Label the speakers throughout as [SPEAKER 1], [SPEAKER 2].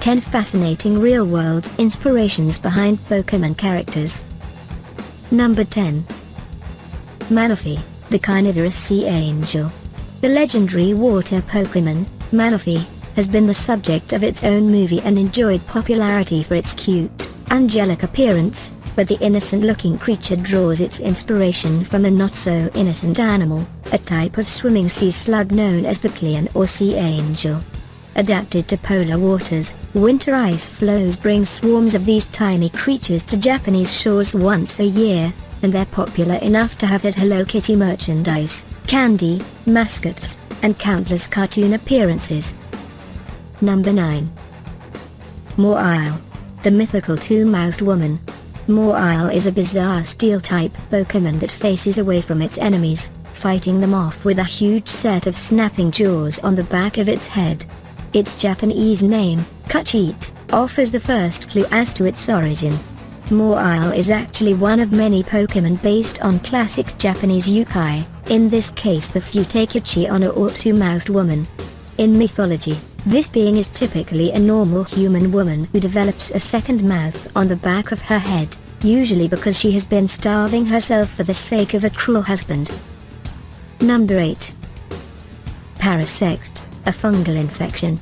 [SPEAKER 1] 10 fascinating real-world inspirations behind Pokemon characters. Number 10. Manaphy, the carnivorous sea angel. The legendary water Pokemon, Manaphy, has been the subject of its own movie and enjoyed popularity for its cute, angelic appearance, but the innocent-looking creature draws its inspiration from a not-so-innocent animal, a type of swimming sea slug known as the Clean or sea angel. Adapted to polar waters, winter ice flows bring swarms of these tiny creatures to Japanese shores once a year, and they're popular enough to have had Hello Kitty merchandise, candy, mascots, and countless cartoon appearances. Number 9. Moreisle, the mythical two-mouthed woman. Moreisle is a bizarre steel-type Pokemon that faces away from its enemies, fighting them off with a huge set of snapping jaws on the back of its head. Its Japanese name, Cutie, offers the first clue as to its origin. Moreisle is actually one of many Pokemon based on classic Japanese yokai, in this case the Futekichi-onna or two-mouthed woman. In mythology, this being is typically a normal human woman who develops a second mouth on the back of her head, usually because she has been starving herself for the sake of a cruel husband. Number 8. Parasect, a fungal infection.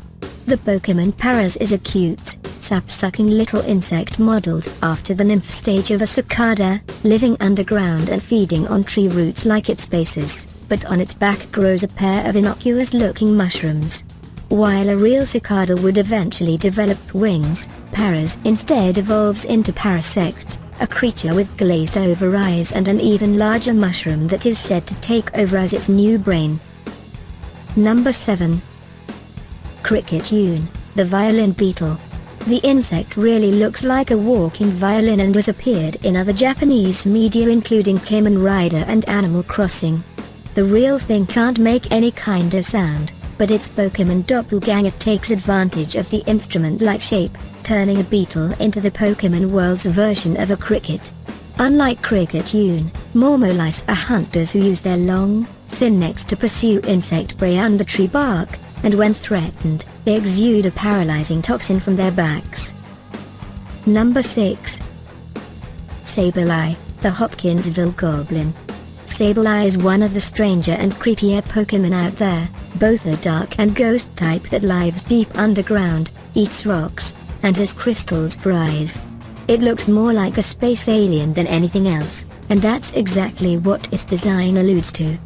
[SPEAKER 1] The Pokemon Paras is a cute, sap-sucking little insect modeled after the nymph stage of a cicada, living underground and feeding on tree roots like its bases, but on its back grows a pair of innocuous-looking mushrooms. While a real cicada would eventually develop wings, Paras instead evolves into Parasect, a creature with glazed-over eyes and an even larger mushroom that is said to take over as its new brain. Number 7. Crickethoon, the violin beetle. The insect really looks like a walking violin and has appeared in other Japanese media including Kamen Rider and Animal Crossing. The real thing can't make any kind of sound, but its Pokemon doppelganger takes advantage of the instrument-like shape, turning a beetle into the Pokemon world's version of a cricket. Unlike Crickethoon, Mormolice are hunters who use their long, thin necks to pursue insect prey under tree bark, and when threatened, they exude a paralyzing toxin from their backs. Number 6. Sableye, the Hopkinsville Goblin. Sableye is one of the stranger and creepier Pokemon out there, both a dark and ghost type that lives deep underground, eats rocks, and has crystals for eyes. It looks more like a space alien than anything else, and that's exactly what its design alludes to.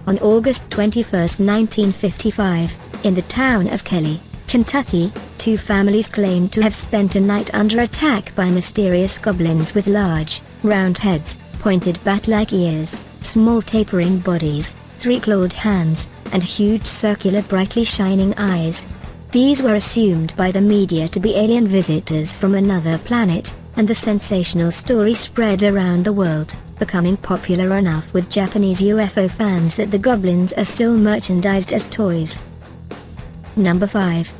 [SPEAKER 1] On August 21, 1955, in the town of Kelly, Kentucky, two families claimed to have spent a night under attack by mysterious goblins with large, round heads, pointed bat-like ears, small tapering bodies, three-clawed hands, and huge circular brightly shining eyes. These were assumed by the media to be alien visitors from another planet, and the sensational story spread around the world, becoming popular enough with Japanese UFO fans that the goblins are still merchandised as toys. Number 5.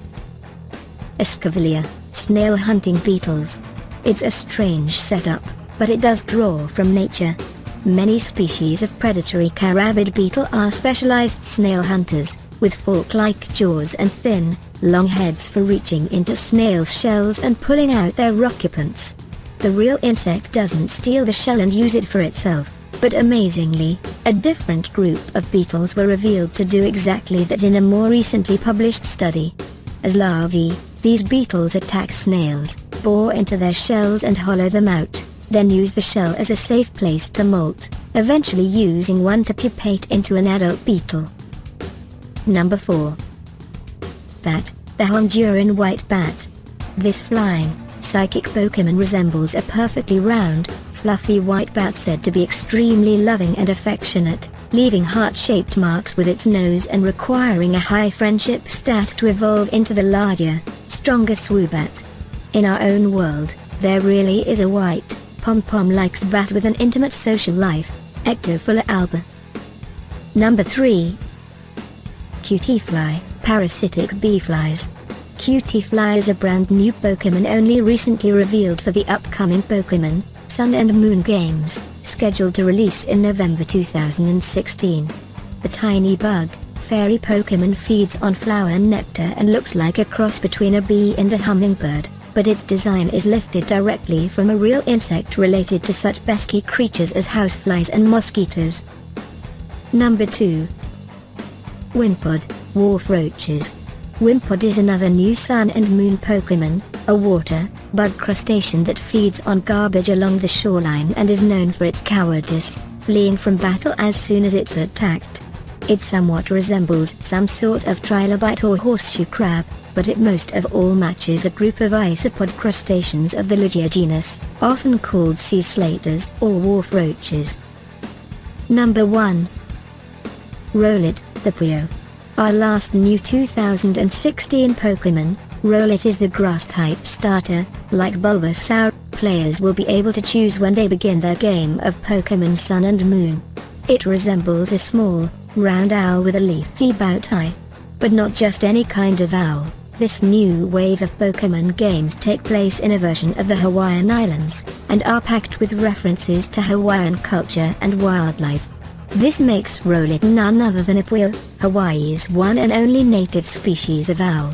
[SPEAKER 1] Escavalier, snail hunting beetles. It's a strange setup, but it does draw from nature. Many species of predatory carabid beetle are specialized snail hunters, with fork-like jaws and thin, long heads for reaching into snails' shells and pulling out their occupants. The real insect doesn't steal the shell and use it for itself, but amazingly, a different group of beetles were revealed to do exactly that in a more recently published study. As larvae, these beetles attack snails, bore into their shells and hollow them out, then use the shell as a safe place to molt, eventually using one to pupate into an adult beetle. Number 4. Bat, the Honduran White Bat. This flying, psychic Pokemon resembles a perfectly round, fluffy white bat said to be extremely loving and affectionate, leaving heart-shaped marks with its nose and requiring a high friendship stat to evolve into the larger, stronger Swoobat. In our own world, there really is a white, pom-pom-like bat with an intimate social life, Ectophila alba. Number 3. Cutie Fly, parasitic bee flies. Cutie Fly is a brand new Pokemon only recently revealed for the upcoming Pokemon Sun and Moon games, scheduled to release in November 2016. The tiny bug, fairy Pokemon feeds on flower nectar and looks like a cross between a bee and a hummingbird, but its design is lifted directly from a real insect related to such pesky creatures as houseflies and mosquitoes. Number 2. Winfred, Wharf Roaches. Winfred is another new Sun and Moon Pokemon, a water bug crustacean that feeds on garbage along the shoreline and is known for its cowardice, fleeing from battle as soon as it's attacked. It somewhat resembles some sort of trilobite or horseshoe crab, but it most of all matches a group of isopod crustaceans of the Lygia genus, often called sea slaters or wharf roaches. Number 1. Rowlet, the Puyo. Our last new 2016 Pokemon, Rowlet is the grass-type starter. Like Bulbasaur, players will be able to choose when they begin their game of Pokemon Sun and Moon. It resembles a small, round owl with a leafy bow tie. But not just any kind of owl. This new wave of Pokemon games take place in a version of the Hawaiian Islands, and are packed with references to Hawaiian culture and wildlife. This makes Rowlet none other than a Puyo, Hawaii's one and only native species of owl.